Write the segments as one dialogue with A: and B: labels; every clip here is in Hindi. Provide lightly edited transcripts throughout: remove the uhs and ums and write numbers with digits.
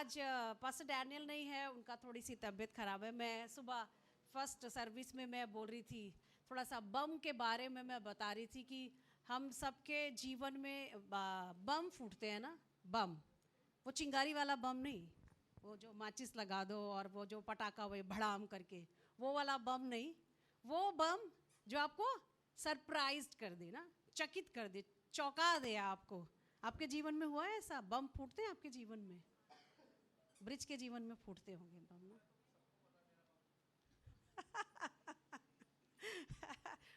A: आज पास्टर डैनियल नहीं है, उनका थोड़ी सी तबीयत खराब है। मैं सुबह फर्स्ट सर्विस में मैं बोल रही थी, थोड़ा सा बम के बारे में मैं बता रही थी कि हम सबके जीवन में बम फूटते हैं ना। बम, वो चिंगारी वाला बम नहीं, वो जो माचिस लगा दो और वो जो पटाखा वो भड़ाम करके, वो वाला बम नहीं। वो बम जो आपको सरप्राइज कर दे ना, चकित कर दे, चौंका दे आपको। आपके जीवन में हुआ है ऐसा? बम फूटते हैं आपके जीवन में? ब्रिज के जीवन में फूटते होंगे बम ना।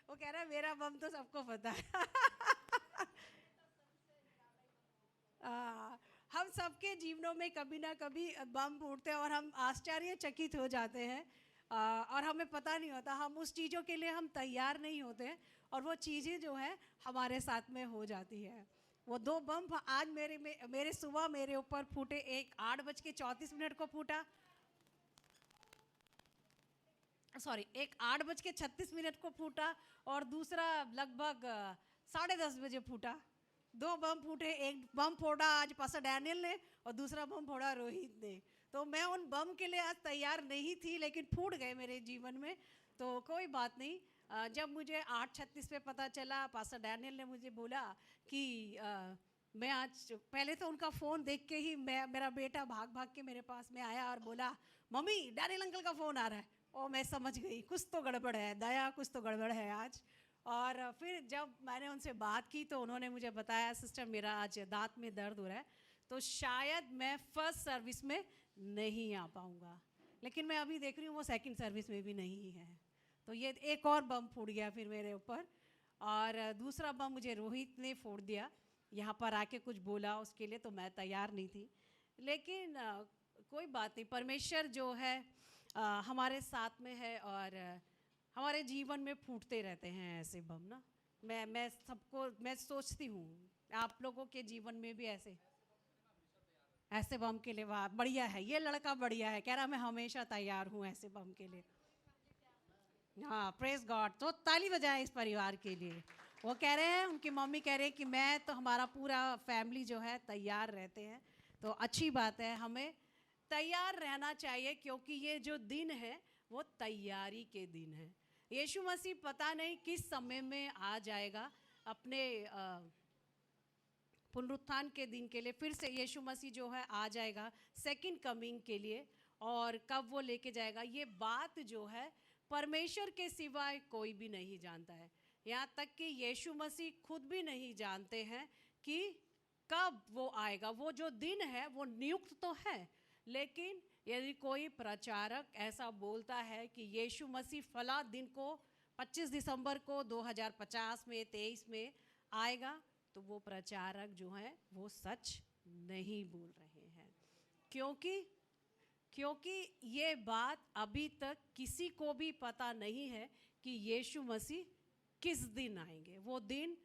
A: वो कह रहा है मेरा बम तो सबको पता है। हम सबके जीवनों में कभी ना कभी बम फूटते हैं और हम आश्चर्यचकित हो जाते हैं। और हमें पता नहीं होता, हम उस चीज़ों के लिए हम तैयार नहीं होते और वो चीज़ें जो है हमारे साथ में हो जाती है। वो दो बम आज मेरे सुबह मेरे ऊपर फूटे। एक 8:34 को फूटा, सॉरी, एक 8:36 को फूटा और दूसरा लगभग 10:30 फूटा। दो बम फूटे, एक बम फोड़ा आज पास्टर डैनियल ने और दूसरा बम फोड़ा रोहित ने। तो मैं उन बम के लिए आज तैयार नहीं थी, लेकिन फूट गए मेरे जीवन में, तो कोई बात नहीं। जब मुझे 8:36 पे पता चला, पास्टर डैनियल ने मुझे बोला कि मैं आज, पहले तो उनका फ़ोन देख के ही मेरा बेटा भाग भाग के मेरे पास में आया और बोला, मम्मी डैनियल अंकल का फ़ोन आ रहा है। और मैं समझ गई कुछ तो गड़बड़ है, दया कुछ तो गड़बड़ है आज। और फिर जब मैंने उनसे बात की तो उन्होंने मुझे बताया, सिस्टर मेरा आज दांत में दर्द हो रहा है, तो शायद मैं फर्स्ट सर्विस में नहीं आ पाऊँगा। लेकिन मैं अभी देख रही हूँ वो सेकंड सर्विस में भी नहीं है। तो ये एक और बम फूट गया फिर मेरे ऊपर। और दूसरा बम मुझे रोहित ने फोड़ दिया, यहाँ पर आके कुछ बोला उसके लिए, तो मैं तैयार नहीं थी। लेकिन कोई बात नहीं, परमेश्वर जो है हमारे साथ में है और हमारे जीवन में फूटते रहते हैं ऐसे बम ना। मैं सोचती हूँ आप लोगों के जीवन में भी ऐसे बम के लिए, वाह बढ़िया है, ये लड़का बढ़िया है, कह रहा मैं हमेशा तैयार हूँ ऐसे बम के लिए। हाँ, प्रेज गॉड। तो ताली बजाए इस परिवार के लिए। वो कह रहे हैं, उनकी मम्मी कह रहे हैं कि मैं तो, हमारा पूरा फैमिली जो है तैयार रहते हैं। तो अच्छी बात है, हमें तैयार रहना चाहिए, क्योंकि ये जो दिन है वो तैयारी के दिन है। यीशु मसीह पता नहीं किस समय में आ जाएगा अपने पुनरुत्थान के दिन के लिए। फिर से यीशु मसीह जो है आ जाएगा सेकंड कमिंग के लिए, और कब वो लेके जाएगा ये बात जो है परमेश्वर के सिवाय कोई भी नहीं जानता है। यहाँ तक कि यीशु मसीह खुद भी नहीं जानते हैं कि कब वो आएगा। वो जो दिन है वो नियुक्त तो है, लेकिन यदि कोई प्रचारक ऐसा बोलता है कि यीशु मसीह फला दिन को 25 दिसंबर को 2050 में 23 में आएगा, तो वो प्रचारक जो है वो सच नहीं बोल रहे हैं। क्योंकि ये बात अभी तक किसी को भी पता नहीं है कि यीशु मसीह किस दिन आएंगे। वो दिन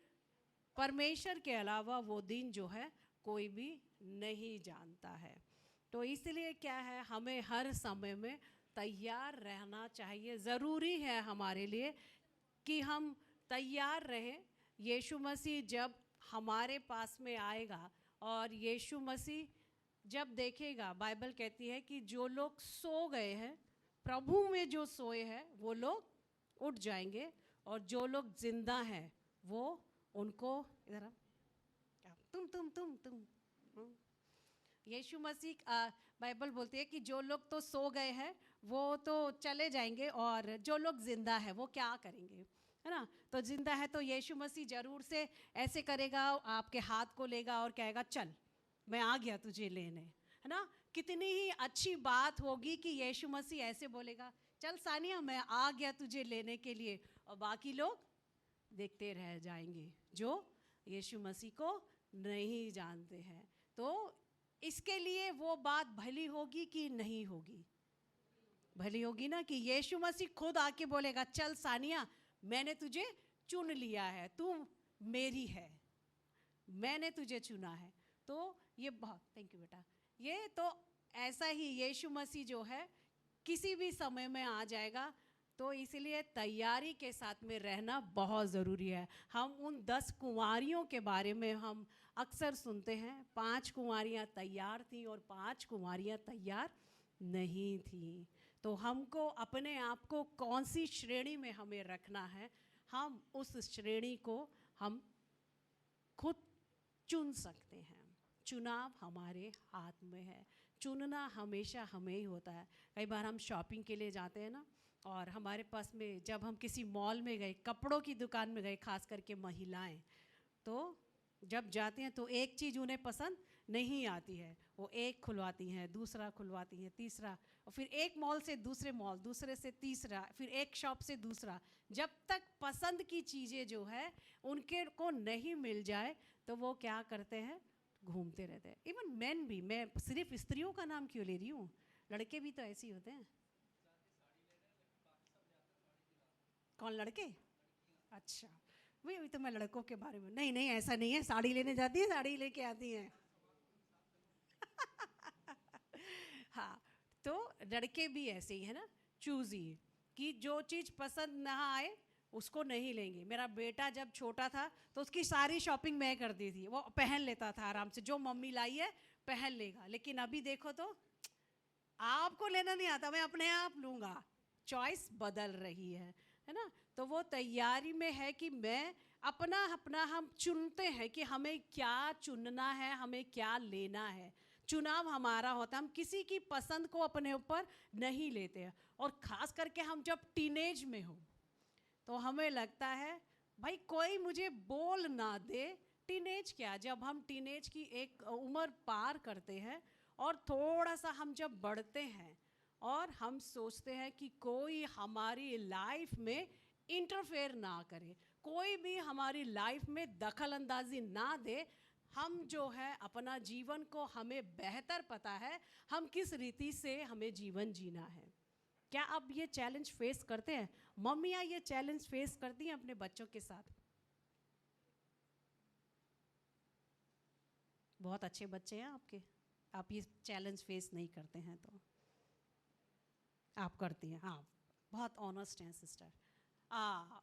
A: परमेश्वर के अलावा वो दिन जो है कोई भी नहीं जानता है। तो इसलिए क्या है, हमें हर समय में तैयार रहना चाहिए। ज़रूरी है हमारे लिए कि हम तैयार रहें। यीशु मसीह जब हमारे पास में आएगा और यीशु मसीह जब देखेगा, बाइबल कहती है कि जो लोग सो गए हैं प्रभु में, जो सोए हैं वो लोग उठ जाएंगे, और जो लोग जिंदा हैं वो उनको, इधर तुम यीशु मसीह बाइबल बोलती है कि जो लोग तो सो गए हैं वो तो चले जाएंगे, और जो लोग जिंदा है वो क्या करेंगे, है ना। तो जिंदा है तो यीशु मसीह जरूर से ऐसे करेगा, आपके हाथ को लेगा और कहेगा चल मैं आ गया तुझे लेने, है ना। कितनी ही अच्छी बात होगी कि यीशु मसीह ऐसे बोलेगा, चल सानिया मैं आ गया तुझे लेने के लिए, और बाकी लोग देखते रह जाएंगे जो यीशु मसीह को नहीं जानते हैं। तो इसके लिए वो बात भली होगी कि नहीं होगी? भली होगी ना, कि यीशु मसीह खुद आके बोलेगा, चल सानिया मैंने तुझे चुन लिया है, तू मेरी है, मैंने तुझे चुना है। तो ये बहुत, थैंक यू बेटा। ये तो ऐसा ही यीशु मसीह जो है किसी भी समय में आ जाएगा। तो इसलिए तैयारी के साथ में रहना बहुत ज़रूरी है। हम उन 10 कुंवारियों के बारे में हम अक्सर सुनते हैं, 5 कुंवारियाँ तैयार थीं और 5 कुंवारियाँ तैयार नहीं थीं। तो हमको अपने आप को कौन सी श्रेणी में हमें रखना है, हम उस श्रेणी को हम खुद चुन सकते हैं। चुनाव हमारे हाथ में है, चुनना हमेशा हमें ही होता है। कई बार हम शॉपिंग के लिए जाते हैं ना, और हमारे पास में जब हम किसी मॉल में गए, कपड़ों की दुकान में गए, खास करके महिलाएं, तो जब जाते हैं तो एक चीज़ उन्हें पसंद नहीं आती है, वो एक खुलवाती हैं, दूसरा खुलवाती हैं, तीसरा, और फिर एक मॉल से दूसरे मॉल, दूसरे से तीसरा, फिर एक शॉप से दूसरा, जब तक पसंद की चीज़ें जो है उनके को नहीं मिल जाए तो वो क्या करते हैं, घूमते रहते हैं। इवन मेन भी, मैं सिर्फ स्त्रियों का नाम क्यों ले रही हूँ, लड़के भी तो ऐसे ही होते हैं। कौन, लड़के? अच्छा, वही तो मैं लड़कों के बारे में, नहीं नहीं ऐसा नहीं है, साड़ी लेने जाती है, साड़ी लेके आती हैं। हाँ, तो लड़के भी ऐसे ही है ना, चूजी, कि जो चीज़ पसंद ना आए उसको नहीं लेंगे। मेरा बेटा जब छोटा था तो उसकी सारी शॉपिंग मैं कर दी थी, वो पहन लेता था आराम से, जो मम्मी लाई है पहन लेगा। लेकिन अभी देखो तो आपको लेना नहीं आता, मैं अपने आप लूँगा। चॉइस बदल रही है ना। तो वो तैयारी में है कि मैं अपना अपना हम चुनते हैं कि हमें क्या चुनना है, हमें क्या लेना है। चुनाव हमारा होता है, हम किसी की पसंद को अपने ऊपर नहीं लेते हैं। और ख़ास करके हम जब टीनेज में हो तो हमें लगता है भाई कोई मुझे बोल ना दे। टीनेज क्या, जब हम टीनेज की एक उम्र पार करते हैं और थोड़ा सा हम जब बढ़ते हैं और हम सोचते हैं कि कोई हमारी लाइफ में इंटरफेयर ना करे, कोई भी हमारी लाइफ में दखल अंदाजी ना दे। हम जो है अपना जीवन को, हमें बेहतर पता है हम किस रीति से हमें जीवन जीना है। क्या आप ये चैलेंज फेस करते हैं? मम्मियाँ ये चैलेंज फेस करती हैं अपने बच्चों के साथ? बहुत अच्छे बच्चे हैं आपके, आप ये चैलेंज फेस नहीं करते हैं तो आप करती हैं। हाँ, बहुत ऑनेस्ट हैं सिस्टर।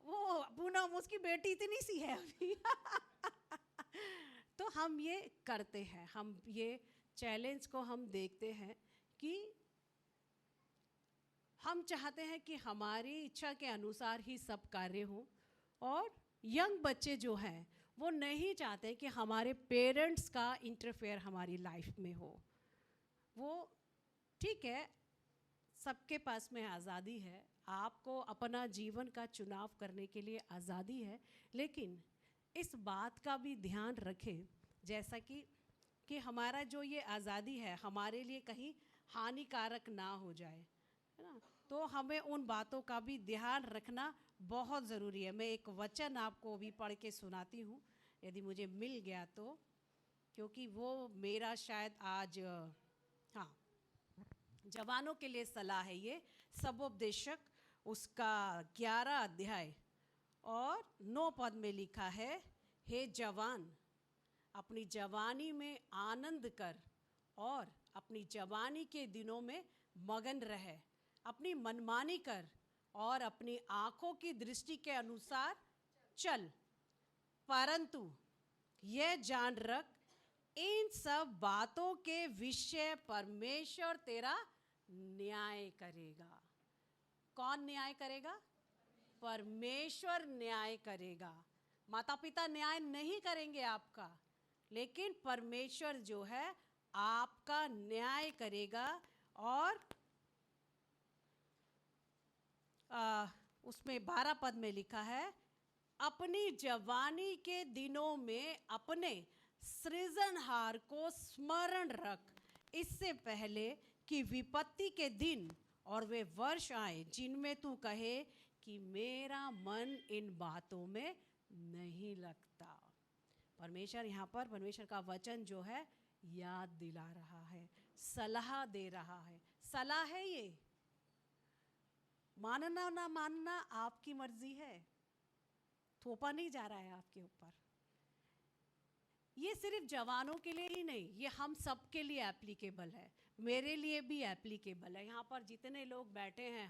A: वो पूनम, उसकी बेटी इतनी सी है अभी। तो हम ये करते हैं, हम ये चैलेंज को हम देखते हैं कि हम चाहते हैं कि हमारी इच्छा के अनुसार ही सब कार्य हों। और यंग बच्चे जो हैं वो नहीं चाहते कि हमारे पेरेंट्स का इंटरफेयर हमारी लाइफ में हो। वो ठीक है, सबके पास में आज़ादी है, आपको अपना जीवन का चुनाव करने के लिए आज़ादी है। लेकिन इस बात का भी ध्यान रखें, जैसा कि हमारा जो ये आज़ादी है हमारे लिए कहीं हानिकारक ना हो जाए, है ना। तो हमें उन बातों का भी ध्यान रखना बहुत ज़रूरी है। मैं एक वचन आपको भी पढ़ के सुनाती हूँ, यदि मुझे मिल गया तो, क्योंकि वो मेरा शायद आज, हाँ, जवानों के लिए सलाह है ये। सबोपदेशक उसका 11 अध्याय और 9 पद में लिखा है, हे जवान, अपनी जवानी में आनंद कर और अपनी जवानी के दिनों में मगन रहे। अपनी मनमानी कर और अपनी आँखों की दृष्टि के अनुसार चल, परंतु यह जान रख, इन सब बातों के विषय परमेश्वर तेरा न्याय करेगा। कौन न्याय करेगा? परमेश्वर न्याय करेगा। माता पिता न्याय नहीं करेंगे आपका, लेकिन परमेश्वर जो है आपका न्याय करेगा। और उसमें 12 पद में लिखा है, अपनी जवानी के दिनों में अपने सृजनहार को स्मरण रख, इससे पहले कि विपत्ति के दिन और वे वर्ष आए जिनमें तू कहे कि मेरा मन इन बातों में नहीं लगता। परमेश्वर यहाँ पर, परमेश्वर का वचन जो है याद दिला रहा है, सलाह दे रहा है। सलाह है ये, मानना ना मानना आपकी मर्जी है, थोपा नहीं जा रहा है आपके ऊपर। ये सिर्फ जवानों के लिए ही नहीं, ये हम सब के लिए एप्लीकेबल है, मेरे लिए भी एप्लीकेबल है। यहाँ पर जितने लोग बैठे हैं,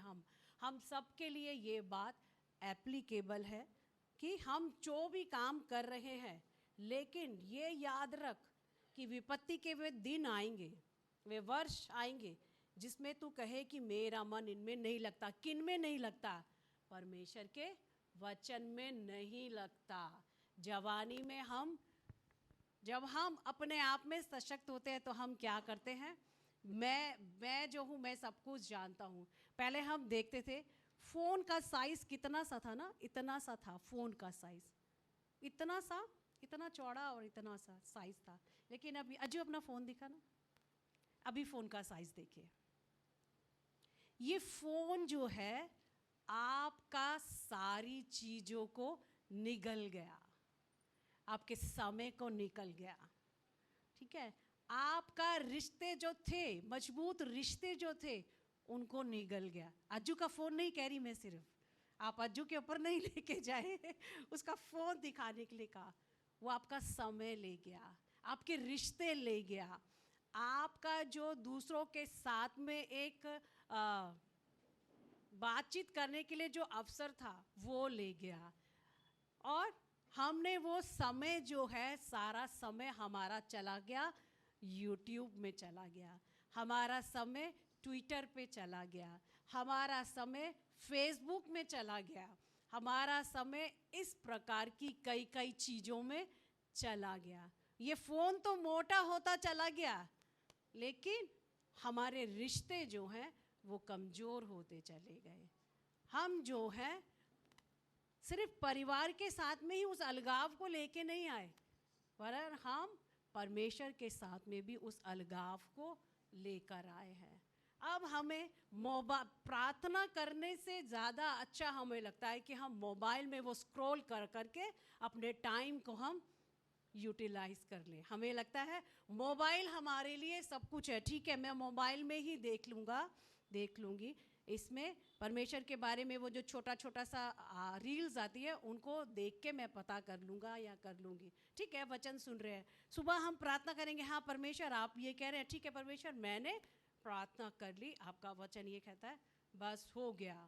A: हम सब के लिए ये बात एप्लीकेबल है कि हम जो भी काम कर रहे हैं, लेकिन ये याद रख कि विपत्ति के वे दिन आएंगे, वे वर्ष आएंगे जिसमें तू कहे कि मेरा मन इनमें नहीं लगता। किन में नहीं लगता? परमेश्वर के वचन में नहीं लगता। जवानी में जब हम अपने आप में सशक्त होते हैं तो हम क्या करते हैं? मैं जो हूँ, मैं सब कुछ जानता हूँ। पहले हम देखते थे फ़ोन का साइज़ कितना सा था ना, इतना सा था फ़ोन का साइज़, इतना सा, इतना चौड़ा और इतना सा साइज़ था। लेकिन अभी अजू अपना फ़ोन दिखा ना, अभी फ़ोन का साइज़ देखिए। ये फ़ोन जो है आपका सारी चीज़ों को निगल गया, आपके समय को निकल गया, ठीक है। आपका रिश्ते जो थे, मजबूत रिश्ते जो थे, उनको निगल गया। अज्जू का फ़ोन नहीं कह रही मैं, सिर्फ आप अज्जू के ऊपर नहीं लेके जाए, उसका फ़ोन दिखाने के लिए कहा। वो आपका समय ले गया, आपके रिश्ते ले गया, आपका जो दूसरों के साथ में एक बातचीत करने के लिए जो अवसर था वो ले गया। और हमने वो समय जो है, सारा समय हमारा चला गया यूट्यूब में, चला गया हमारा समय, ट्विटर पे चला गया हमारा समय, फेसबुक में चला गया हमारा समय, इस प्रकार की कई कई चीज़ों में चला गया। ये फ़ोन तो मोटा होता चला गया, लेकिन हमारे रिश्ते जो हैं वो कमज़ोर होते चले गए। हम जो हैं सिर्फ परिवार के साथ में ही उस अलगाव को लेके नहीं आए, वरन हम परमेश्वर के साथ में भी उस अलगाव को लेकर आए हैं। अब हमें प्रार्थना करने से ज़्यादा अच्छा हमें लगता है कि हम मोबाइल में वो स्क्रॉल कर करके अपने टाइम को हम यूटिलाइज कर लें। हमें लगता है मोबाइल हमारे लिए सब कुछ है, ठीक है मैं मोबाइल में ही देख लूँगी। इसमें परमेश्वर के बारे में वो जो छोटा छोटा सा रील्स आती है उनको देख के मैं पता कर लूँगा या कर लूँगी, ठीक है। वचन सुन रहे हैं, सुबह हम प्रार्थना करेंगे, हाँ परमेश्वर आप ये कह रहे हैं, ठीक है परमेश्वर मैंने प्रार्थना कर ली, आपका वचन ये कहता है, बस हो गया।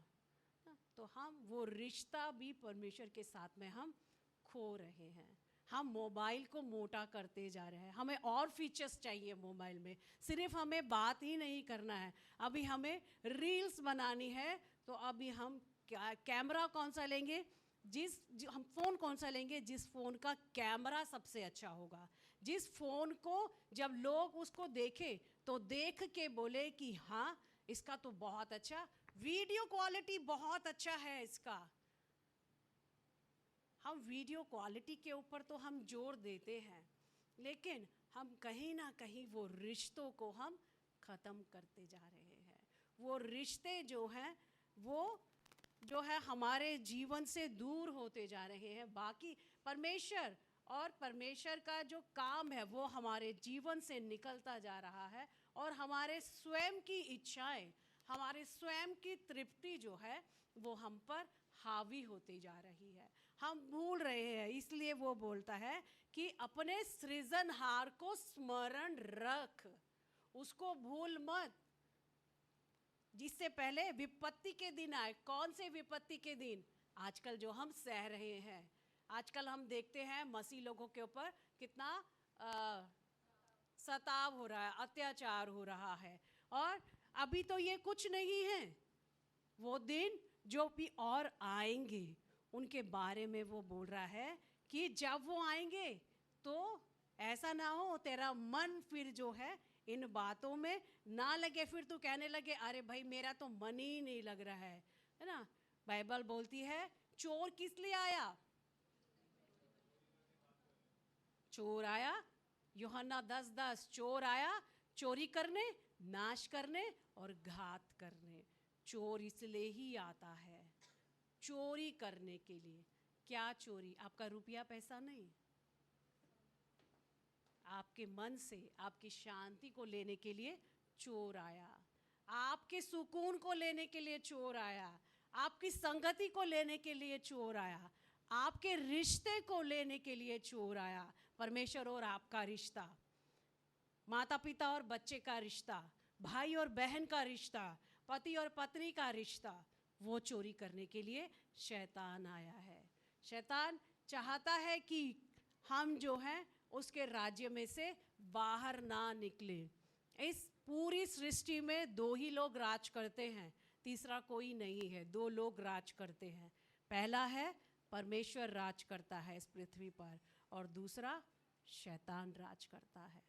A: तो हम वो रिश्ता भी परमेश्वर के साथ में हम खो रहे हैं। हम मोबाइल को मोटा करते जा रहे हैं। हमें और फीचर्स चाहिए मोबाइल में, सिर्फ हमें बात ही नहीं करना है, अभी हमें रील्स बनानी है। तो अभी हम कैमरा कौन सा लेंगे, हम फ़ोन कौन सा लेंगे जिस फ़ोन का कैमरा सबसे अच्छा होगा, जिस फ़ोन को जब लोग उसको देखें तो देख के बोले कि हाँ इसका तो बहुत अच्छा वीडियो क्वालिटी, बहुत अच्छा है इसका। हम वीडियो क्वालिटी के ऊपर तो हम जोर देते हैं, लेकिन हम कहीं ना कहीं वो रिश्तों को हम ख़त्म करते जा रहे हैं। वो रिश्ते जो हैं वो जो है हमारे जीवन से दूर होते जा रहे हैं। बाकी परमेश्वर का जो काम है वो हमारे जीवन से निकलता जा रहा है, और हमारे स्वयं की इच्छाएं, हमारे स्वयं की तृप्ति जो है वो हम पर हावी होती जा रही है। हम भूल रहे हैं, इसलिए वो बोलता है कि अपने सृजनहार को स्मरण रख, उसको भूल मत, जिससे पहले विपत्ति के दिन आए। कौन से विपत्ति के दिन? आजकल जो हम सह रहे हैं। आजकल हम देखते हैं मसीह लोगों के ऊपर कितना सताव हो रहा है, अत्याचार हो रहा है, और अभी तो ये कुछ नहीं है, वो दिन जो भी और आएंगे उनके बारे में वो बोल रहा है कि जब वो आएंगे तो ऐसा ना हो तेरा मन फिर जो है इन बातों में ना लगे, फिर तू कहने लगे अरे भाई मेरा तो मन ही नहीं लग रहा है ना। बाइबल बोलती है चोर किस लिए आया? चोर आया, यूहन्ना 10:10, चोर आया चोरी करने, नाश करने और घात करने। चोर इसलिए ही आता है, चोरी करने के लिए। क्या चोरी? आपका रुपया पैसा नहीं, आपके मन से आपकी शांति को लेने के लिए चोर आया, आपके सुकून को लेने के लिए चोर आया, आपकी संगति को लेने के लिए चोर आया, आपके रिश्ते को लेने के लिए चोर आया। परमेश्वर और आपका रिश्ता, माता पिता और बच्चे का रिश्ता, भाई और बहन का रिश्ता, पति और पत्नी का रिश्ता, वो चोरी करने के लिए शैतान आया है। शैतान चाहता है कि हम जो हैं उसके राज्य में से बाहर ना निकले। इस पूरी सृष्टि में दो ही लोग राज करते हैं, तीसरा कोई नहीं है। दो लोग राज करते हैं, पहला है परमेश्वर राज करता है इस पृथ्वी पर, और दूसरा शैतान राज करता है।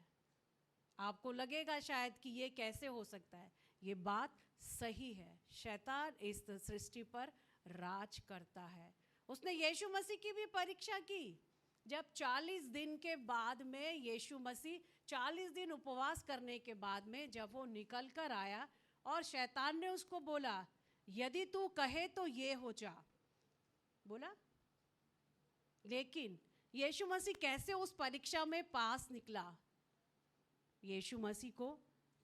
A: आपको लगेगा शायद कि ये कैसे हो सकता है, ये बात सही है। शैतान इस सृष्टि पर राज करता है। उसने यीशु मसीह की भी परीक्षा की। जब 40 दिन के बाद में यीशु मसीह 40 दिन उपवास करने के बाद में जब वो निकल कर आया और शैतान ने उसको बोला, यदि तू कहे तो ये हो जा, बोला। लेकिन यीशु मसीह कैसे उस परीक्षा में पास निकला? यीशु मसीह को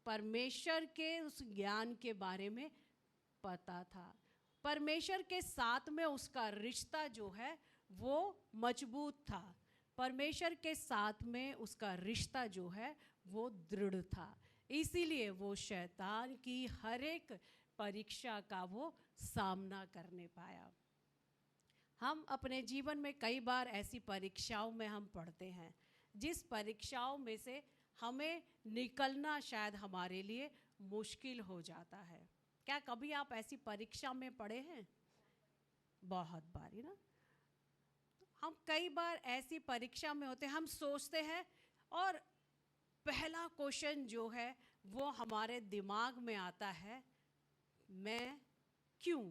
A: परमेश्वर के उस ज्ञान के बारे में पता था। परमेश्वर के साथ में उसका रिश्ता जो है वो मजबूत था। परमेश्वर के साथ में उसका रिश्ता जो है वो दृढ़ था। इसीलिए वो शैतान की हर एक परीक्षा का वो सामना करने पाया। हम अपने जीवन में कई बार ऐसी परीक्षाओं में हम पढ़ते हैं, जिस परीक्षाओं में से हमें निकलना शायद हमारे लिए मुश्किल हो जाता है। क्या कभी आप ऐसी परीक्षा में पड़े हैं? बहुत बार ना। हम कई बार ऐसी परीक्षा में होते हैं, हम सोचते हैं और पहला क्वेश्चन जो है वो हमारे दिमाग में आता है, मैं क्यों?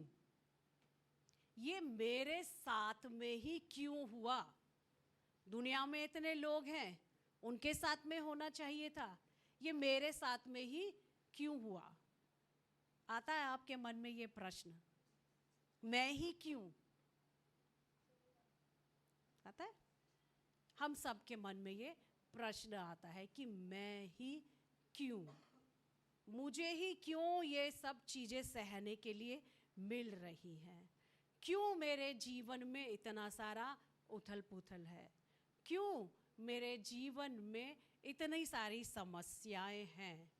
A: ये मेरे साथ में ही क्यों हुआ? दुनिया में इतने लोग हैं, उनके साथ में होना चाहिए था, ये मेरे साथ में ही क्यों हुआ? आता है आपके मन में ये प्रश्न, मैं ही क्यों? आता है? हम सबके मन में ये प्रश्न आता है कि मैं ही क्यों, मुझे ही क्यों ये सब चीज़ें सहने के लिए मिल रही हैं? क्यों मेरे जीवन में इतना सारा उथल पुथल है? क्यों मेरे जीवन में इतनी सारी समस्याएं हैं?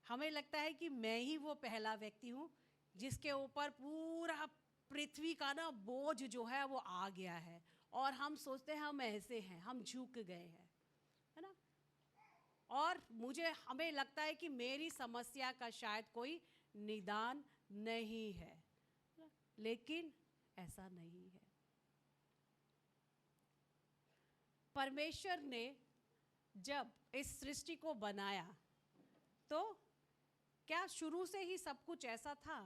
A: हमें लगता है कि मैं ही वो पहला व्यक्ति हूँ जिसके ऊपर पूरा पृथ्वी का ना बोझ जो है वो आ गया है, और हम सोचते हैं हम ऐसे हैं, हम झुक गए हैं, है ना। और हमें लगता है कि मेरी समस्या का शायद कोई निदान नहीं है, लेकिन ऐसा नहीं है। परमेश्वर ने जब इस सृष्टि को बनाया तो क्या शुरू से ही सब कुछ ऐसा था?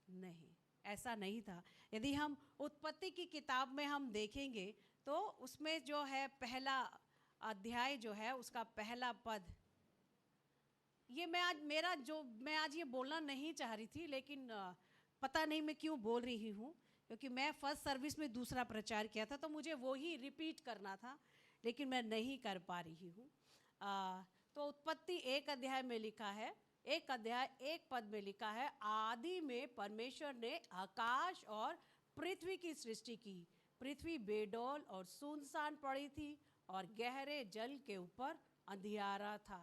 A: नहीं, ऐसा नहीं था। यदि हम उत्पत्ति की किताब में हम देखेंगे तो उसमें जो है पहला अध्याय जो है उसका पहला पद, ये मैं आज ये बोलना नहीं चाह रही थी, लेकिन पता नहीं मैं क्यों बोल रही हूँ, क्योंकि मैं फर्स्ट सर्विस में दूसरा प्रचार किया था तो मुझे वो ही रिपीट करना था, लेकिन मैं नहीं कर पा रही हूँ। तो उत्पत्ति 1 अध्याय में लिखा है, 1 अध्याय 1 पद में लिखा है, आदि में परमेश्वर ने आकाश और पृथ्वी की सृष्टि की। पृथ्वी बेडौल और सुनसान पड़ी थी और गहरे जल के ऊपर अंधियारा था,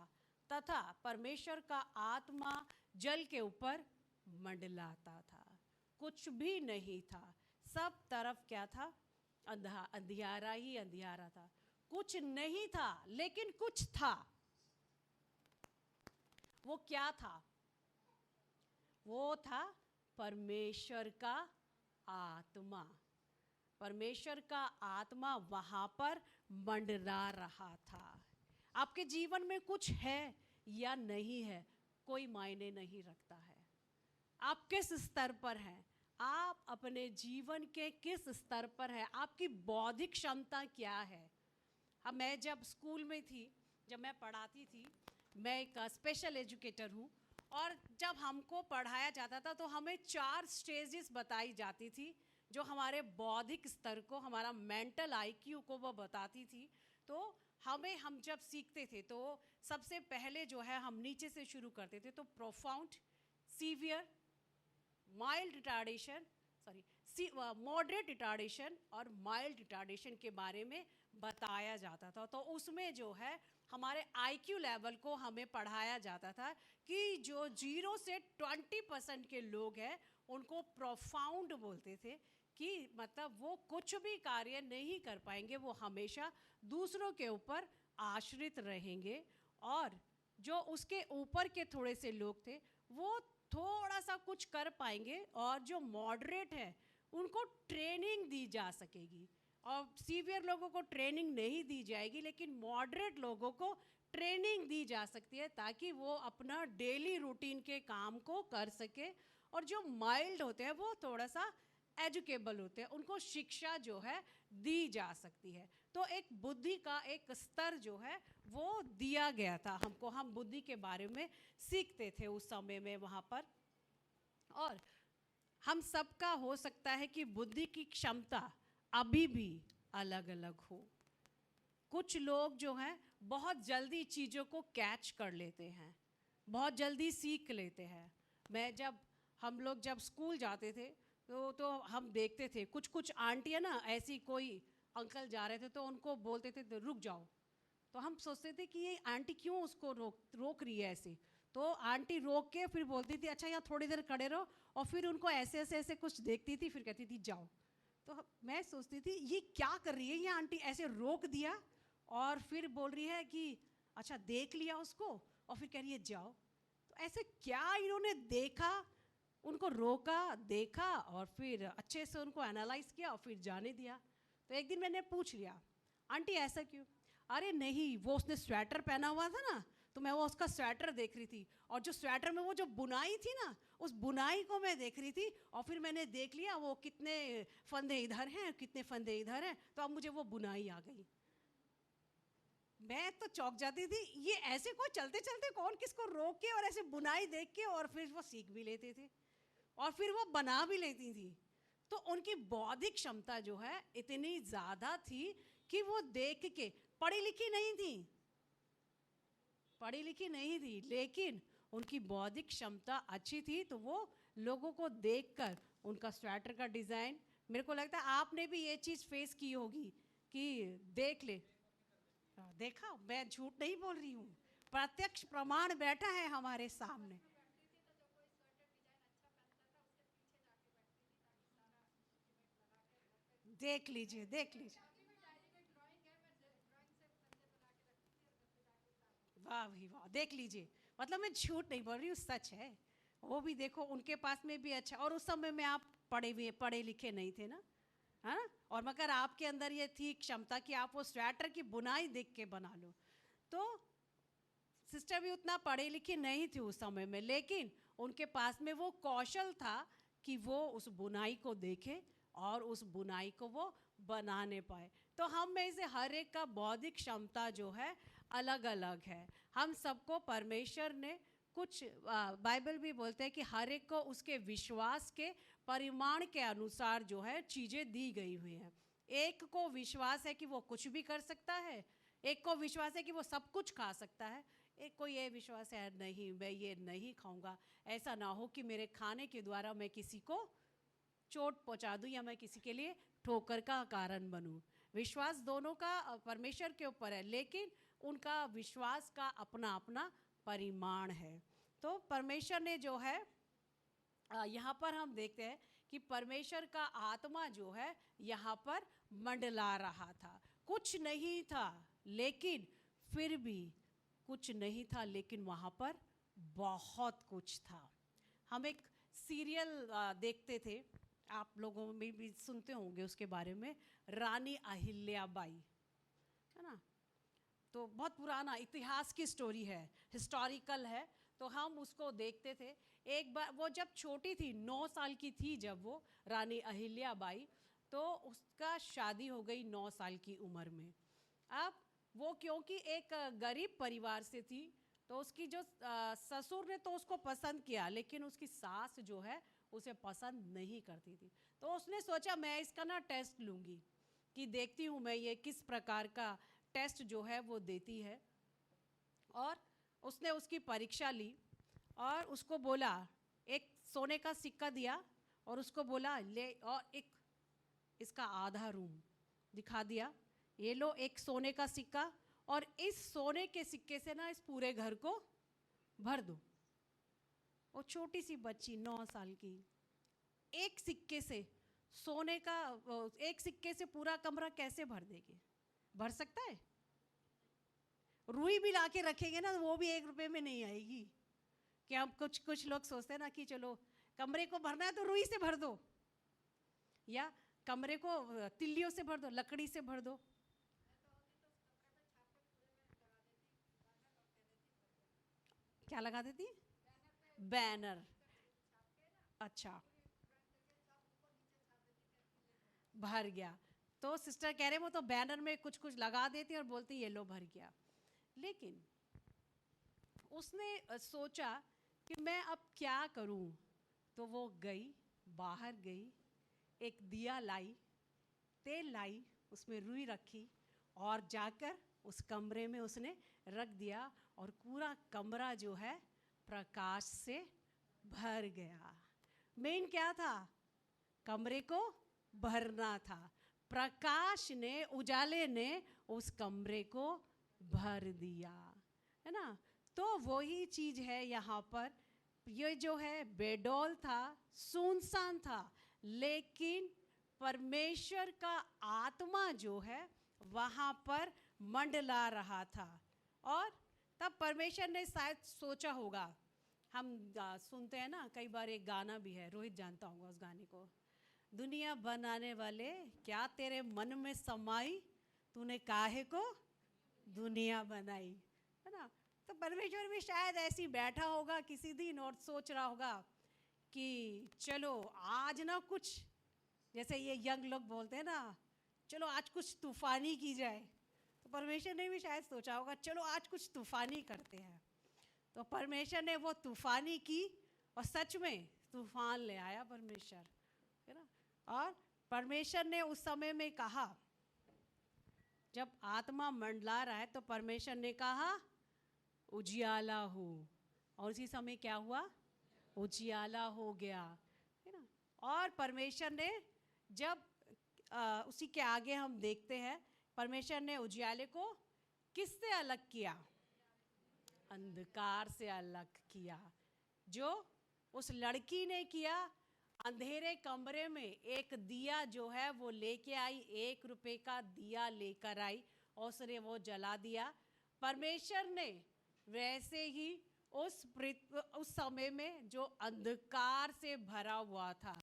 A: तथा परमेश्वर का आत्मा जल के ऊपर मंडलाता था। कुछ भी नहीं था, सब तरफ क्या था? अंधियारा ही अंधियारा था। कुछ नहीं था लेकिन कुछ था। वो क्या था? वो था परमेश्वर का आत्मा। परमेश्वर का आत्मा वहां पर मंडरा रहा था। आपके जीवन में कुछ है या नहीं है, कोई मायने नहीं रखता है। आप किस स्तर पर हैं, आप अपने जीवन के किस स्तर पर हैं, आपकी बौद्धिक क्षमता क्या है। अब मैं जब स्कूल में थी, जब मैं पढ़ाती थी, मैं एक स्पेशल एजुकेटर हूँ, और जब हमको पढ़ाया जाता था तो हमें 4 स्टेजेस बताई जाती थी जो हमारे बौद्धिक स्तर को, हमारा मेंटल आईक्यू को वो बताती थी। तो हम जब सीखते थे तो सबसे पहले जो है हम नीचे से शुरू करते थे, तो profound, severe, mild retardation, moderate retardation और माइल्ड रिटार्डेशन के बारे में बताया जाता था। तो उसमें जो है हमारे आईक्यू लेवल को हमें पढ़ाया जाता था कि जो 0 से 20% के लोग हैं उनको प्रोफाउंड बोलते थे, कि मतलब वो कुछ भी कार्य नहीं कर पाएंगे, वो हमेशा दूसरों के ऊपर आश्रित रहेंगे। और जो उसके ऊपर के थोड़े से लोग थे वो थोड़ा सा कुछ कर पाएंगे, और जो मॉडरेट है उनको ट्रेनिंग दी जा सकेगी। और सीवियर लोगों को ट्रेनिंग नहीं दी जाएगी, लेकिन मॉडरेट लोगों को ट्रेनिंग दी जा सकती है ताकि वो अपना डेली रूटीन के काम को कर सके। और जो माइल्ड होते हैं वो थोड़ा सा एजुकेबल होते हैं, उनको शिक्षा जो है दी जा सकती है। तो एक बुद्धि का एक स्तर जो है वो दिया गया था हमको, हम बुद्धि के बारे में सीखते थे उस समय में वहाँ पर। और हम सबका हो सकता है कि बुद्धि की क्षमता अभी भी अलग अलग हो। कुछ लोग जो हैं बहुत जल्दी चीज़ों को कैच कर लेते हैं, बहुत जल्दी सीख लेते हैं। हम लोग जब स्कूल जाते थे तो हम देखते थे कुछ कुछ आंटियाँ ना, ऐसी कोई अंकल जा रहे थे तो उनको बोलते थे तो रुक जाओ। तो हम सोचते थे कि ये आंटी क्यों उसको रोक रही है ऐसे। तो आंटी रोक के फिर बोलती थी अच्छा यहाँ थोड़ी देर खड़े रहो, और फिर उनको ऐसे ऐसे ऐसे कुछ देखती थी, फिर कहती थी जाओ। तो मैं सोचती थी ये क्या कर रही है ये आंटी, ऐसे रोक दिया और फिर बोल रही है कि अच्छा देख लिया उसको, और फिर कह रही है जाओ। तो ऐसे क्या इन्होंने देखा, उनको रोका, देखा और फिर अच्छे से उनको एनालाइज किया और फिर जाने दिया। तो एक दिन मैंने पूछ लिया आंटी ऐसा क्यों? अरे नहीं, वो उसने स्वेटर पहना हुआ था ना, तो मैं वो उसका स्वेटर देख रही थी, और जो स्वेटर में वो जो बुनाई थी ना, उस बुनाई को मैं देख रही थी, और फिर मैंने देख लिया वो कितने फंदे इधर हैं कितने फंदे इधर हैं, तो अब मुझे वो बुनाई आ गई। मैं तो चौंक जाती थी, ये ऐसे कोई चलते चलते कौन किसको रोक के और ऐसे बुनाई देख के और फिर वो सीख भी लेते थे और फिर वो बना भी लेती थी। तो उनकी बौद्धिक क्षमता जो है इतनी ज़्यादा थी कि वो देख के, पढ़ी लिखी नहीं थी, पढ़ी लिखी नहीं थी, लेकिन उनकी बौद्धिक क्षमता अच्छी थी। तो वो लोगों को देखकर उनका स्वेटर का डिज़ाइन, मेरे को लगता है आपने भी ये चीज़ फेस की होगी कि देख ले। देखा, मैं झूठ नहीं बोल रही हूँ, प्रत्यक्ष प्रमाण बैठा है हमारे सामने। देख लीजिए, देख लीजिए, वाह भाई वाह, देख लीजिए। मतलब मैं झूठ नहीं बोल रही हूँ, सच है। वो भी देखो उनके पास में भी अच्छा, और उस समय में आप पढ़े लिखे नहीं थे ना, है ना, और मगर आपके अंदर ये थी क्षमता कि आप वो स्वेटर की बुनाई देख के बना लो। तो सिस्टर भी उतना पढ़े लिखे नहीं थी उस समय में, लेकिन उनके पास में वो कौशल था कि वो उस बुनाई को देखे और उस बुनाई को वो बनाने पाए। तो हम में से हर एक का बौद्धिक क्षमता जो है अलग अलग है। हम सबको परमेश्वर ने कुछ, बाइबल भी बोलते हैं कि हर एक को उसके विश्वास के परिमाण के अनुसार जो है चीज़ें दी गई हुई हैं। एक को विश्वास है कि वो कुछ भी कर सकता है, एक को विश्वास है कि वो सब कुछ खा सकता है, एक को ये विश्वास है नहीं मैं ये नहीं खाऊंगा, ऐसा ना हो कि मेरे खाने के द्वारा मैं किसी को चोट पहुंचा दूं या मैं किसी के लिए ठोकर का कारण बनूं। विश्वास दोनों का परमेश्वर के ऊपर है, लेकिन उनका विश्वास का अपना अपना परिमाण है। तो परमेश्वर ने जो है यहाँ पर हम देखते हैं कि परमेश्वर का आत्मा जो है यहाँ पर मंडला रहा था। कुछ नहीं था, लेकिन फिर भी कुछ नहीं था, लेकिन वहाँ पर बहुत कुछ था। हम एक सीरियल देखते थे, आप लोगों में भी सुनते होंगे उसके बारे में, रानी अहिल्याबाई, है ना। तो बहुत पुराना इतिहास की स्टोरी है, हिस्टोरिकल है। तो हम उसको देखते थे। एक बार वो जब छोटी थी, 9 साल की थी जब वो रानी अहिल्याबाई, तो उसका शादी हो गई 9 साल की उम्र में। अब वो क्योंकि एक गरीब परिवार से थी, तो उसकी जो ससुर ने तो उसको पसंद किया, लेकिन उसकी सास जो है उसे पसंद नहीं करती थी। तो उसने सोचा मैं इसका ना टेस्ट लूँगी, कि देखती हूँ मैं ये किस प्रकार का टेस्ट जो है वो देती है। और उसने उसकी परीक्षा ली और उसको बोला, एक सोने का सिक्का दिया और उसको बोला ले, और एक इसका आधा रूम दिखा दिया, ये लो एक सोने का सिक्का और इस सोने के सिक्के से ना इस पूरे घर को भर दो। वो छोटी सी बच्ची 9 साल की एक सिक्के से सोने का, एक सिक्के से पूरा कमरा कैसे भर देगी? भर सकता है? रुई भी ला के रखेंगे ना वो भी 1 रुपए में नहीं आएगी। कि हम कुछ लोग सोचते हैं ना कि चलो कमरे को भरना है तो रुई से भर दो, या कमरे को तिल्लियों से भर दो, लकड़ी से भर दो। क्या लगा देती? बैनर। अच्छा, भर गया। तो सिस्टर कह रहे वो तो बैनर में कुछ कुछ लगा देती और बोलती ये लो भर गया। लेकिन उसने सोचा कि मैं अब क्या करूं, तो वो गई, बाहर गई, एक दिया लाई, तेल लाई, उसमें रुई रखी और जाकर उस कमरे में उसने रख दिया और पूरा कमरा जो है प्रकाश से भर गया। मेन क्या था? कमरे को भरना था। प्रकाश ने, उजाले ने उस कमरे को भर दिया, है ना? तो वही चीज है यहाँ पर। ये जो है बेडौल था, सुनसान था, लेकिन परमेश्वर का आत्मा जो है वहाँ पर मंडला रहा था। और तब परमेश्वर ने शायद सोचा होगा, हम सुनते हैं ना कई बार, एक गाना भी है, रोहित जानता होगा उस गाने को, दुनिया बनाने वाले क्या तेरे मन में समाई, तूने काहे को दुनिया बनाई, है ना? तो परमेश्वर भी शायद ऐसी बैठा होगा किसी दिन और सोच रहा होगा कि चलो आज ना कुछ, जैसे ये यंग लोग बोलते हैं ना, चलो आज कुछ तूफानी की जाए। तो परमेश्वर ने भी शायद सोचा होगा चलो आज कुछ तूफानी करते हैं। तो परमेश्वर ने वो तूफानी की और सच में तूफान ले आया परमेश्वर, है ना? और परमेश्वर ने उस समय में कहा, जब आत्मा मंडला रहा है तो परमेश्वर ने कहा उजियाला हो, और उसी समय क्या हुआ? उजियाला हो गया, है ना? और परमेश्वर ने जब उसी के आगे हम देखते हैं, परमेश्वर ने उजियाले को किससे अलग किया? अंधकार से अलग किया, जो उस लड़की ने किया। अंधेरे कमरे में एक दिया जो है वो लेके आई, 1 रुपए का दिया लेकर आई और उसने वो जला दिया। परमेश्वर ने वैसे ही उस समय में जो अंधकार से भरा हुआ था,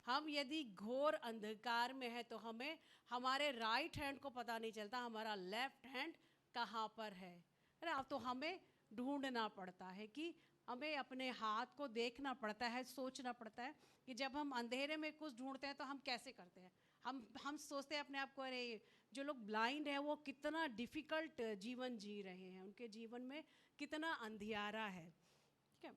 A: हम यदि घोर अंधकार में है तो हमें हमारे राइट हैंड को पता नहीं चलता हमारा लेफ्ट हैंड कहाँ पर है ना? तो हमें ढूंढना पड़ता है कि हमें अपने हाथ को देखना पड़ता है, सोचना पड़ता है कि जब हम अंधेरे में कुछ ढूंढते हैं तो हम कैसे करते हैं। हम सोचते हैं अपने आप को, अरे जो लोग ब्लाइंड हैं वो कितना डिफ़िकल्ट जीवन जी रहे हैं, उनके जीवन में कितना अंधियारा है, ठीक है?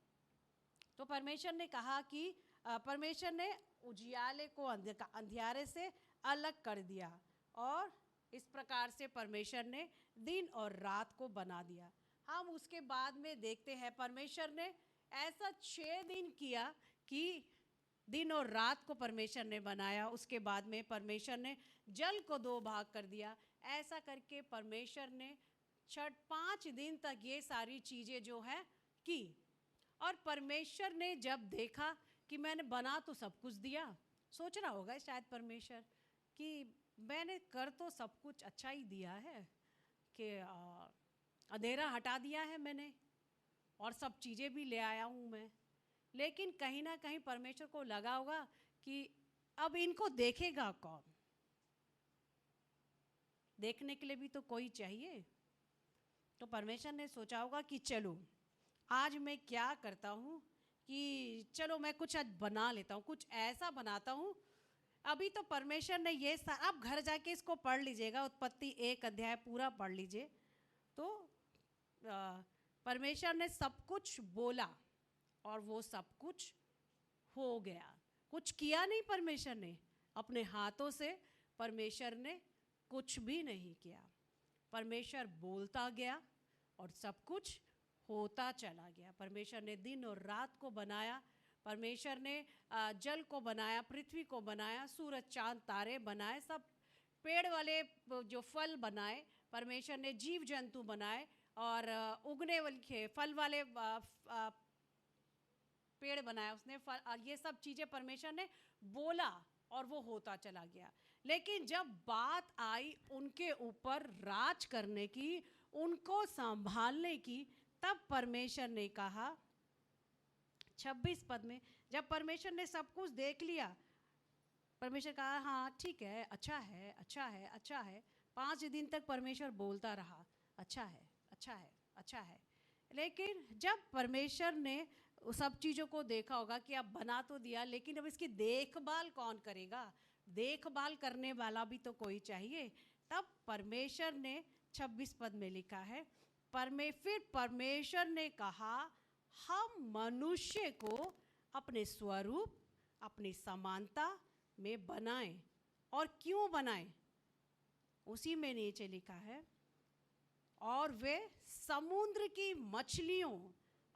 A: तो परमेश्वर ने कहा कि परमेश्वर ने उजियाले को अंधियारे से अलग कर दिया और इस प्रकार से परमेश्वर ने दिन और रात को बना दिया। हम उसके बाद में देखते हैं परमेश्वर ने ऐसा 6 दिन किया कि दिन और रात को परमेश्वर ने बनाया। उसके बाद में परमेश्वर ने जल को 2 भाग कर दिया। ऐसा करके परमेश्वर ने 5 दिन तक ये सारी चीज़ें जो है की। और परमेश्वर ने जब देखा कि मैंने बना तो सब कुछ दिया, सोच रहा होगा शायद परमेश्वर कि मैंने कर तो सब कुछ अच्छा ही दिया है, कि अंधेरा हटा दिया है मैंने और सब चीज़ें भी ले आया हूँ मैं, लेकिन कहीं ना कहीं परमेश्वर को लगा होगा कि अब इनको देखेगा कौन? देखने के लिए भी तो कोई चाहिए। तो परमेश्वर ने सोचा होगा कि चलो आज मैं क्या करता हूँ कि चलो मैं कुछ आज बना लेता हूँ, कुछ ऐसा बनाता हूँ। अभी तो परमेश्वर ने ये आप घर जाके इसको पढ़ लीजिएगा, उत्पत्ति 1 अध्याय पूरा पढ़ लीजिए। तो परमेश्वर ने सब कुछ बोला और वो सब कुछ हो गया। कुछ किया नहीं परमेश्वर ने, अपने हाथों से परमेश्वर ने कुछ भी नहीं किया। परमेश्वर बोलता गया और सब कुछ होता चला गया। परमेश्वर ने दिन और रात को बनाया, परमेश्वर ने जल को बनाया, पृथ्वी को बनाया, सूरज चांद तारे बनाए, सब पेड़ वाले जो फल बनाए, परमेश्वर ने जीव जंतु बनाए और उगने वाले फल वाले पेड़ बनाया उसने, ये सब चीज़ें परमेश्वर ने बोला और वो होता चला गया। लेकिन जब बात आई उनके ऊपर राज करने की, उनको संभालने की, तब परमेश्वर ने कहा 26 पद में, जब परमेश्वर ने सब कुछ देख लिया, परमेश्वर कहा हाँ ठीक है, अच्छा है, अच्छा है, अच्छा है। 5 दिन तक परमेश्वर बोलता रहा, अच्छा है, अच्छा है, अच्छा है। लेकिन जब परमेश्वर ने सब चीज़ों को देखा होगा कि अब बना तो दिया, लेकिन अब इसकी देखभाल कौन करेगा, देखभाल करने वाला भी तो कोई चाहिए। तब परमेश्वर ने 26 पद में लिखा है, फिर परमेश्वर ने कहा हम मनुष्य को अपने स्वरूप, अपनी समानता में बनाएं। और क्यों बनाएं? उसी में नीचे लिखा है, और वे समुद्र की मछलियों,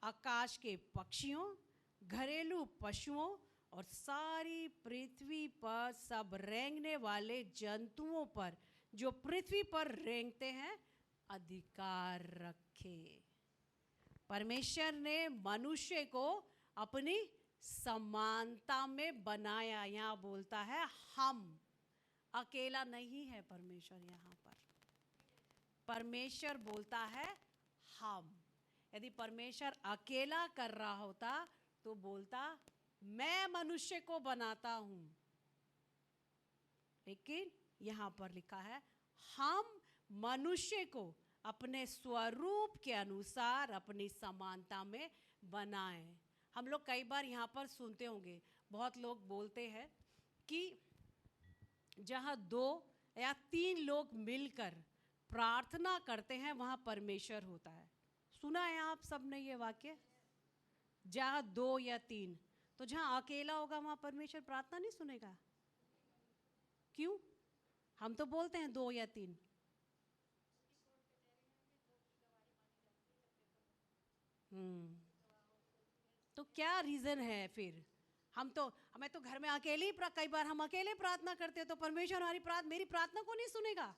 A: आकाश के पक्षियों, घरेलू पशुओं और सारी पृथ्वी पर सब रेंगने वाले जंतुओं पर, जो पृथ्वी पर रेंगते हैं, अधिकार रखे। परमेश्वर ने मनुष्य को अपनी समानता में बनाया। यहाँ बोलता है हम, अकेला नहीं है परमेश्वर। यहाँ पर परमेश्वर बोलता है हम। यदि परमेश्वर अकेला कर रहा होता तो बोलता मैं मनुष्य को बनाता हूं, लेकिन यहां पर लिखा है हम मनुष्य को अपने स्वरूप के अनुसार अपनी समानता में बनाएं। हम लोग कई बार यहां पर सुनते होंगे, बहुत लोग बोलते हैं कि जहां 2 या 3 लोग मिलकर प्रार्थना करते हैं वहां परमेश्वर होता है। सुना है आप सबने ये वाक्य? जहां 2 या 3, तो जहां अकेला होगा वहां परमेश्वर प्रार्थना नहीं सुनेगा। क्यों? हम तो बोलते हैं 2 या 3। तो क्या रीजन है फिर? हमें तो घर में अकेले ही कई बार हम अकेले प्रार्थना करते हैं, तो परमेश्वर हमारी मेरी प्रार्थना को नहीं सुनेगा?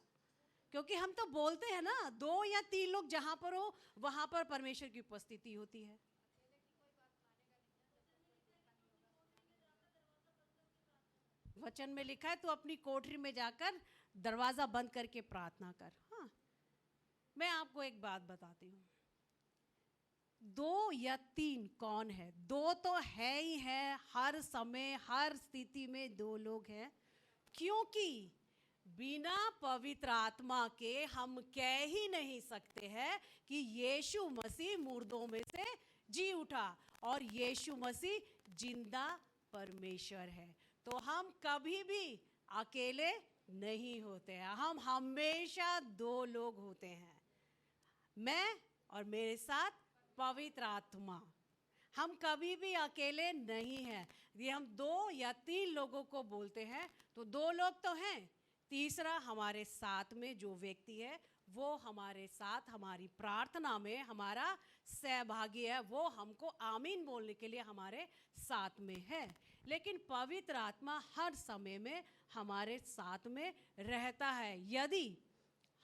A: क्योंकि हम तो बोलते हैं ना 2 या 3 लोग जहां पर हो वहां पर परमेश्वर की उपस्थिति होती है। वचन में लिखा है, तो अपनी कोठरी में जाकर दरवाजा बंद करके प्रार्थना कर। हाँ, मैं आपको एक बात बताती हूँ, 2 या 3 कौन है? 2 तो है ही है, हर समय हर स्थिति में 2 लोग हैं। क्योंकि बिना पवित्र आत्मा के हम कह ही नहीं सकते हैं कि यीशु मसीह मुर्दों में से जी उठा और यीशु मसीह जिंदा परमेश्वर है। तो हम कभी भी अकेले नहीं होते हैं, हम हमेशा 2 लोग होते हैं, मैं और मेरे साथ पवित्र आत्मा। हम कभी भी अकेले नहीं हैं। ये हम 2 या 3 लोगों को बोलते हैं तो 2 लोग तो हैं, तीसरा हमारे साथ में जो व्यक्ति है वो हमारे साथ हमारी प्रार्थना में हमारा सहभागी है, वो हमको आमीन बोलने के लिए हमारे साथ में है। लेकिन पवित्र आत्मा हर समय में हमारे साथ में रहता है। यदि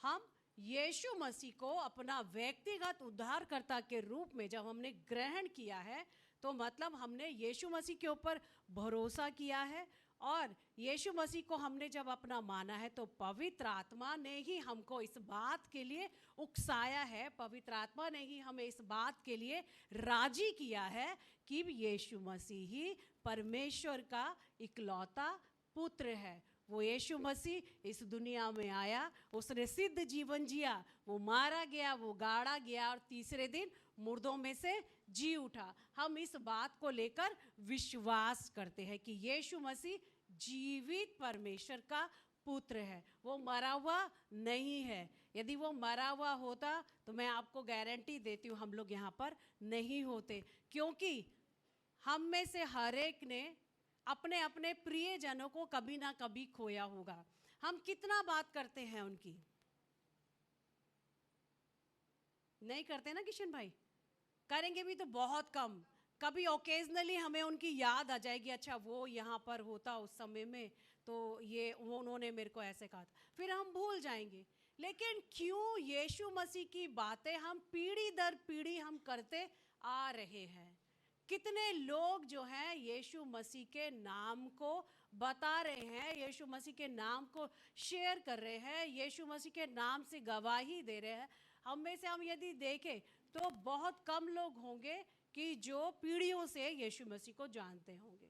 A: हम यीशु मसीह को अपना व्यक्तिगत उद्धारकर्ता के रूप में जब हमने ग्रहण किया है, तो मतलब हमने यीशु मसीह के ऊपर भरोसा किया है, और यीशु मसीह को हमने जब अपना माना है, तो पवित्र आत्मा ने ही हमको इस बात के लिए उकसाया है, पवित्र आत्मा ने ही हमें इस बात के लिए राजी किया है कि यीशु मसीह ही परमेश्वर का इकलौता पुत्र है। वो यीशु मसीह इस दुनिया में आया, उसने सिद्ध जीवन जिया, वो मारा गया, वो गाड़ा गया और तीसरे दिन मुर्दों में से जी उठा। हम इस बात को लेकर विश्वास करते हैं कि यीशु मसीह जीवित परमेश्वर का पुत्र है, वो मरा हुआ नहीं है। यदि वो मरा हुआ होता तो मैं आपको गारंटी देती हूँ हम लोग यहाँ पर नहीं होते, क्योंकि हम में से हर एक ने अपने अपने प्रियजनों को कभी ना कभी खोया होगा। हम कितना बात करते हैं उनकी? नहीं करते ना किशन भाई? करेंगे भी तो बहुत कम। कभी ओकेजनली हमें उनकी याद आ जाएगी, अच्छा वो यहाँ पर होता उस समय में, तो ये उन्होंने मेरे को ऐसे कहा था, फिर हम भूल जाएंगे। लेकिन क्यों यीशु मसीह की बातें हम पीढ़ी दर पीढ़ी हम करते आ रहे हैं? कितने लोग जो हैं यीशु मसीह के नाम को बता रहे हैं, यीशु मसीह के नाम को शेयर कर रहे हैं, यीशु मसीह के नाम से गवाही दे रहे हैं। हम में से हम यदि देखें तो बहुत कम लोग होंगे कि जो पीढ़ियों से यीशु मसीह को जानते होंगे।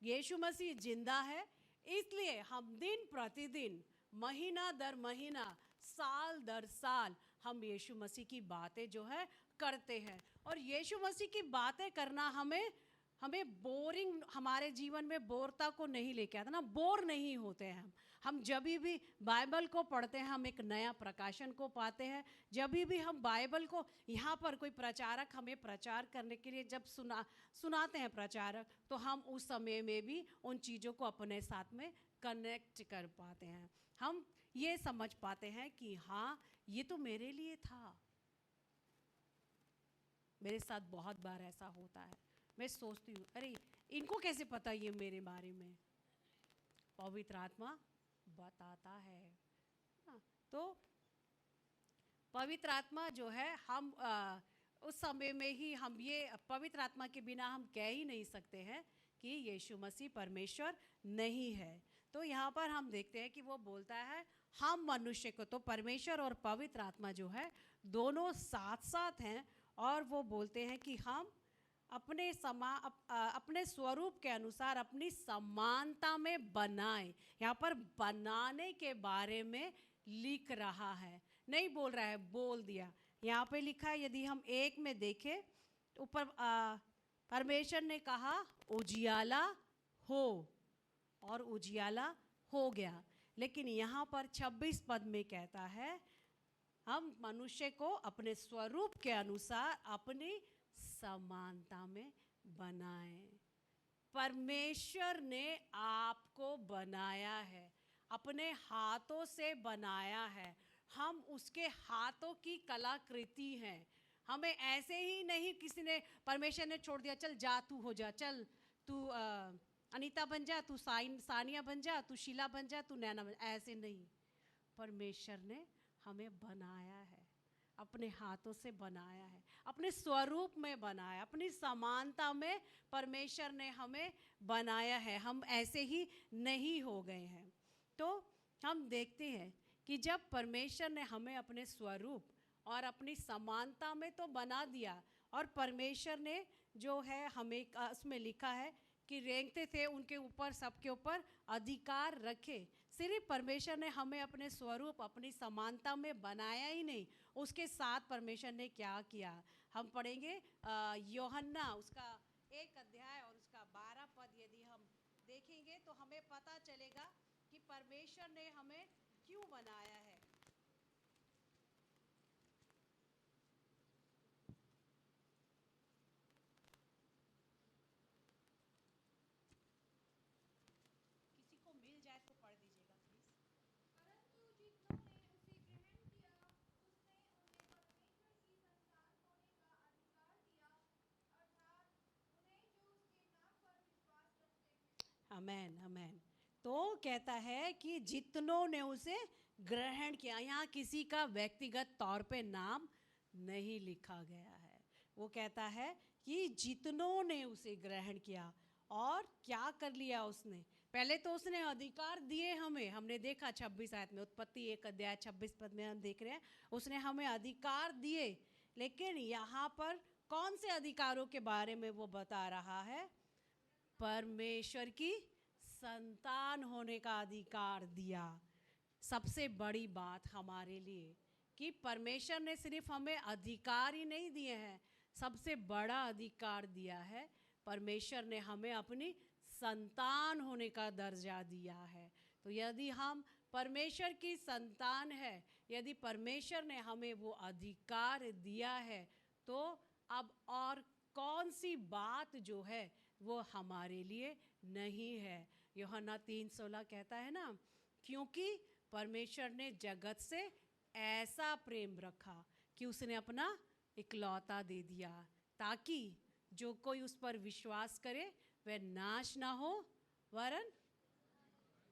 A: यीशु मसीह जिंदा है, इसलिए हम दिन प्रतिदिन, महीना दर महीना, साल दर साल हम यीशु मसीह की बातें जो है करते हैं। और यीशु मसीह की बातें करना हमें बोरिंग, हमारे जीवन में बोरता को नहीं लेके आता ना, बोर नहीं होते हैं हम जब भी बाइबल को पढ़ते हैं हम एक नया प्रकाशन को पाते हैं। जब भी हम बाइबल को, यहाँ पर कोई प्रचारक हमें प्रचार करने के लिए जब सुनाते हैं प्रचारक, तो हम उस समय में भी उन चीज़ों को अपने साथ में कनेक्ट कर पाते हैं। हम ये समझ पाते हैं कि हाँ, ये तो मेरे लिए था। मेरे साथ बहुत बार ऐसा होता है, मैं सोचती हूँ अरे इनको कैसे पता ये मेरे बारे में? पवित्र आत्मा बताता है ना। तो पवित्र आत्मा जो है हम उस समय में ही हम ये पवित्र आत्मा के बिना हम कह ही नहीं सकते हैं कि यीशु मसीह परमेश्वर नहीं है। तो यहाँ पर हम देखते हैं कि वो बोलता है हम मनुष्य को, तो परमेश्वर और पवित्र आत्मा जो है दोनों साथ साथ हैं, और वो बोलते हैं कि हम अपने स्वरूप के अनुसार अपनी समानता में बनाएं। यहाँ पर बनाने के बारे में लिख रहा है, नहीं बोल रहा है बोल दिया। यहाँ पे लिखा है, यदि हम 1 में देखें ऊपर, परमेश्वर ने कहा उजियाला हो, और उजियाला हो गया। लेकिन यहाँ पर 26 पद में कहता है हम मनुष्य को अपने स्वरूप के अनुसार अपनी समानता में बनाएं। परमेश्वर ने आपको बनाया है, अपने हाथों से बनाया है। हम उसके हाथों की कलाकृति हैं। हमें ऐसे ही नहीं किसी ने, परमेश्वर ने छोड़ दिया चल जा तू हो जा, चल तू अनीता बन जा, तू सानिया बन जा, तू शीला बन जा, तू नैना बन जा, ऐसे नहीं। परमेश्वर ने हमें बनाया है, अपने हाथों से बनाया है, अपने स्वरूप में बनाया, अपनी समानता में परमेश्वर ने हमें बनाया है। हम ऐसे ही नहीं हो गए हैं। तो हम देखते हैं कि जब परमेश्वर ने हमें अपने स्वरूप और अपनी समानता में तो बना दिया, और परमेश्वर ने जो है हमें उसमें लिखा है कि रेंगते थे उनके ऊपर, सबके ऊपर अधिकार रखे। सिर्फ परमेश्वर ने हमें अपने स्वरूप, अपनी समानता में बनाया ही नहीं, उसके साथ परमेश्वर ने क्या किया हम पढ़ेंगे। यूहन्ना उसका 1 अध्याय और उसका 12 पद यदि हम देखेंगे तो हमें पता चलेगा कि परमेश्वर ने हमें क्यों बनाया है। किसी को मिल जाए तो पढ़ दीजिएगा प्लीज।
B: परंतु जितनों ने उसे ग्रहण किया, उसने उन्हें परमेश्वर की संतान होने का अधिकार दिया, अर्थात उन्हें जो उसके नाम पर विश्वास रखते हैं।
A: आमेन आमेन। तो कहता है कि जितनों ने उसे ग्रहण किया, यहाँ किसी का व्यक्तिगत तौर पे नाम नहीं लिखा गया है। वो कहता है कि जितनों ने उसे ग्रहण किया, और क्या कर लिया उसने? पहले तो उसने अधिकार दिए हमें, हमने देखा 26 आयत में, उत्पत्ति 1 अध्याय 26 पद में हम देख रहे हैं उसने हमें अधिकार दिए। लेकिन यहाँ पर कौन से अधिकारों के बारे में वो बता रहा है? परमेश्वर की संतान होने का अधिकार दिया। सबसे बड़ी बात हमारे लिए कि परमेश्वर ने सिर्फ हमें अधिकार ही नहीं दिए हैं, सबसे बड़ा अधिकार दिया है, परमेश्वर ने हमें अपनी संतान होने का दर्जा दिया है। तो यदि हम परमेश्वर की संतान है, यदि परमेश्वर ने हमें वो अधिकार दिया है, तो अब और कौन सी बात जो है वो हमारे लिए नहीं है। यूहन्ना 3:16 कहता है ना, क्योंकि परमेश्वर ने जगत से ऐसा प्रेम रखा कि उसने अपना इकलौता दे दिया, ताकि जो कोई उस पर विश्वास करे वह नाश ना हो वरन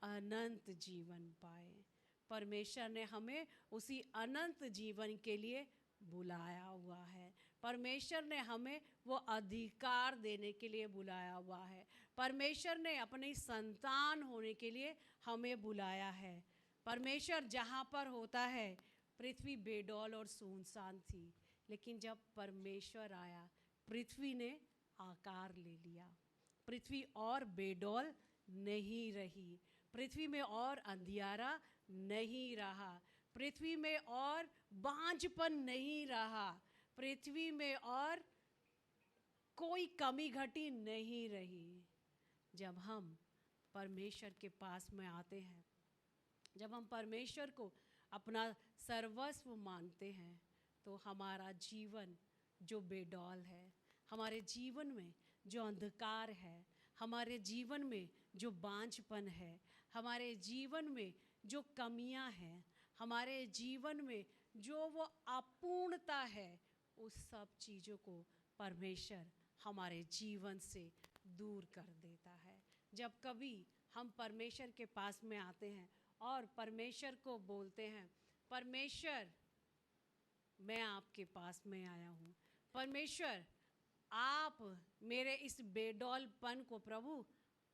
A: अनंत जीवन पाए। परमेश्वर ने हमें उसी अनंत जीवन के लिए बुलाया हुआ है। परमेश्वर ने हमें वो अधिकार देने के लिए बुलाया हुआ है। परमेश्वर ने अपनी संतान होने के लिए हमें बुलाया है। परमेश्वर जहाँ पर होता है, पृथ्वी बेडौल और सुनसान थी, लेकिन जब परमेश्वर आया, पृथ्वी ने आकार ले लिया। पृथ्वी और बेडौल नहीं रही, पृथ्वी में और अंधियारा नहीं रहा, पृथ्वी में और बांझपन नहीं रहा, पृथ्वी में और कोई कमी घटी नहीं रही। जब हम परमेश्वर के पास में आते हैं, जब हम परमेश्वर को अपना सर्वस्व मानते हैं, तो हमारा जीवन जो बेडौल है, हमारे जीवन में जो अंधकार है, हमारे जीवन में जो बांझपन है, हमारे जीवन में जो कमियां हैं, हमारे जीवन में जो वो अपूर्णता है, उस सब चीज़ों को परमेश्वर हमारे जीवन से दूर कर देता है। जब कभी हम परमेश्वर के पास में आते हैं और परमेश्वर को बोलते हैं, परमेश्वर मैं आपके पास में आया हूँ, परमेश्वर आप मेरे इस बेडौलपन को प्रभु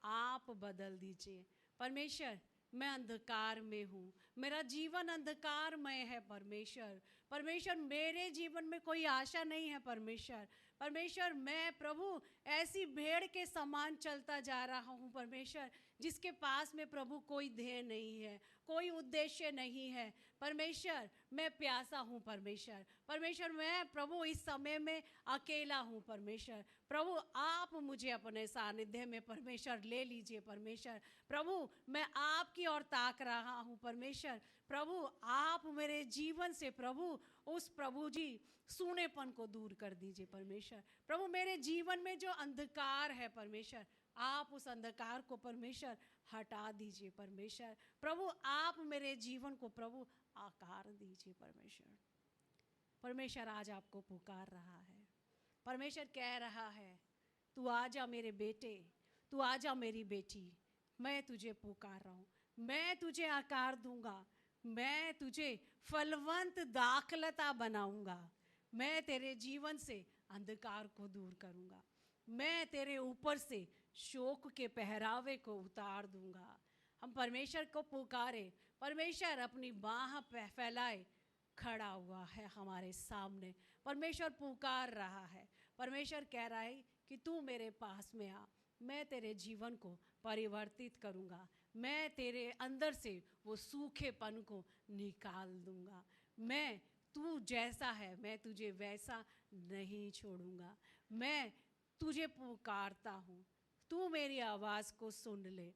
A: आप बदल दीजिए। परमेश्वर मैं अंधकार में हूँ, मेरा जीवन अंधकारमय है। परमेश्वर परमेश्वर मेरे जीवन में कोई आशा नहीं है। परमेश्वर परमेश्वर मैं प्रभु ऐसी भेड़ के समान चलता जा रहा हूँ। परमेश्वर जिसके पास में प्रभु कोई ध्येय नहीं है, कोई उद्देश्य नहीं है। परमेश्वर मैं प्यासा हूँ। परमेश्वर परमेश्वर मैं प्रभु इस समय में अकेला हूँ। परमेश्वर प्रभु आप मुझे अपने सानिध्य में परमेश्वर ले लीजिए। परमेश्वर प्रभु मैं आपकी ओर ताक रहा हूँ। परमेश्वर प्रभु आप मेरे जीवन से प्रभु उस प्रभु जी सूनेपन को दूर कर दीजिए। परमेश्वर प्रभु मेरे जीवन में जो अंधकार है, परमेश्वर आप उस अंधकार को परमेश्वर हटा दीजिए। परमेश्वर प्रभु आप मेरे जीवन को प्रभु आकार दीजिए। परमेश्वर परमेश्वर आज आपको पुकार रहा है। परमेश्वर कह रहा है, तू आजा मेरे बेटे, तू आजा मेरी बेटी, मैं तुझे पुकार रहा हूँ, मैं तुझे आकार दूंगा, मैं तुझे फलवंत दाखलता बनाऊंगा, मैं तेरे जीवन से अंधकार को दूर करूंगा, मैं तेरे ऊपर से शोक के पहरावे को उतार दूंगा। हम परमेश्वर को पुकारे, परमेश्वर अपनी बाह फैलाए खड़ा हुआ है हमारे सामने। परमेश्वर पुकार रहा है, परमेश्वर कह रहा है कि तू मेरे पास में आ, मैं तेरे जीवन को परिवर्तित करूंगा, मैं तेरे अंदर से वो सूखेपन को निकाल दूंगा, मैं तू जैसा है मैं तुझे वैसा नहीं छोड़ूंगा, मैं तुझे पुकारता हूँ, तू मेरी आवाज़ को सुन ले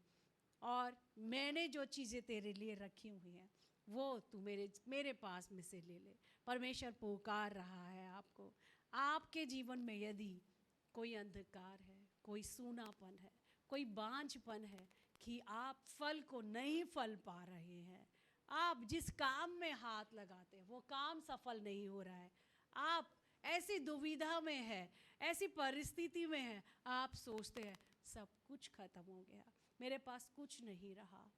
A: और मैंने जो चीज़ें तेरे लिए रखी हुई हैं वो तू मेरे पास में से ले ले। परमेश्वर पुकार रहा है आपको। आपके जीवन में यदि कोई अंधकार है, कोई सूनापन है, कोई बांझपन है कि आप फल को नहीं फल पा रहे हैं, आप जिस काम में हाथ लगाते हैं वो काम सफल नहीं हो रहा है, आप ऐसी दुविधा में है, ऐसी परिस्थिति में है, आप सोचते हैं सब कुछ खत्म हो गया, मेरे पास कुछ नहीं रहा,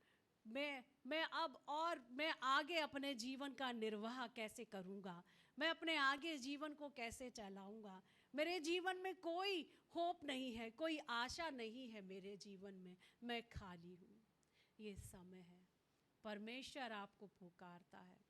A: मैं आगे अपने जीवन का निर्वाह कैसे करूँगा, मैं अपने आगे जीवन को कैसे चलाऊँगा, मेरे जीवन में कोई होप नहीं है, कोई आशा नहीं है मेरे जीवन में, मैं खाली हूँ। ये समय है, परमेश्वर आपको पुकारता है,